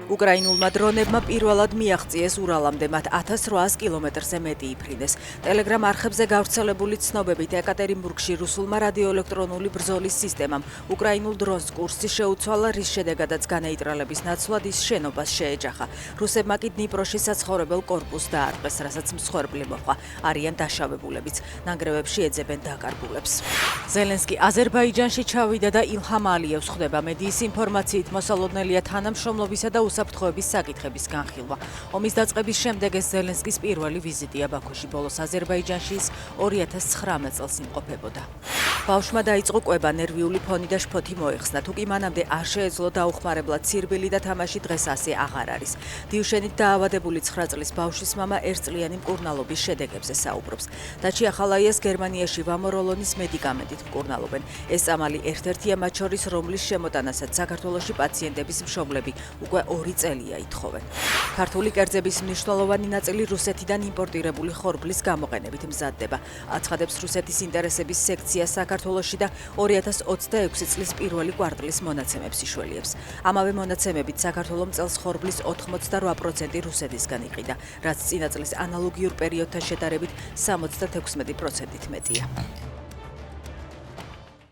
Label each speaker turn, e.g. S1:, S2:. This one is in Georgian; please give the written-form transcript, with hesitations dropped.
S1: უკრაინულმა დრონებმა პირველად მიაღწიეს ურალამდე, მათ 1800 კილომეტრზე მეტი იფრინეს. Telegram არხებზე გავრცელებული ცნობებით ეკატერინბურგში რუსულმა რადიოელექტრონული ბრძოლის სისტემამ უკრაინულ დრონს კურსი შეუცვალა, რის შედეგადაც განეიტრალების ნაცვლად ის შენობას შეეჯახა. რუსებმა კი დნიპროში საცხოვრებელ კორპუსს დაარტყეს, რასაც მსხვერპლი მოჰყვა. არიან დაშავებულებიც. ნანგრევებში ეძებენ დაკარგულებს. ზელენსკი აზერბაიჯანში ჩავიდა და ილჰამ ალიევს ხვდება. მედიის ინფორმაციით მოსალოდნელია თანამშრომლობისა და უსაფრთხოების საკითხების განხილვა. ომის დაწყების შემდეგ ეს ზელენსკის პირველი ვიზიტია ბაქოში. ბოლოს აზერბაიჯანში ის 2019 წელს იმყოფებოდა. ბავშვმა დაიწყო კვება, ნერვიული ფონი და შფოთი მოიხსნა. თუ კი მანამდე არ შეეძლო დაუხმარებლად ცირბილი და თამაში, დღეს ასე აღარ არის. დიუშენით დაავადებული 9 წლის ბავშვის მამა ერთწლიანი მკურნალობის შედეგებზე საუბრობს. დაჩი ახალაიას გერმანიაში ვამოროლონის მედიკამენტით მკურნალობენ. ეს წამალი ერთ-ერთია მათ შორის, რომლის შემოტანასაც საქართველოში პაციენტების მშობლები უკვე 2 წელია ითხოვენ. ქართული კერძების მნიშვნელოვანი ნაწილი რუსეთიდან იმპორტირებული ხორბლის გამოყენებით მზადდება. აცხადებს რუსეთის ინტერესების სექცია საქართველოში და 2026 წლის პირველი კვარტლის მონაცემებს იშველიებს. ამავე მონაცემებით საქართველომ წელს ხორბლის 88% რუსეთისგან იყიდა, რაც წინა წლის ანალოგიურ პერიოდთან შედარებით 76%-ით მეტია.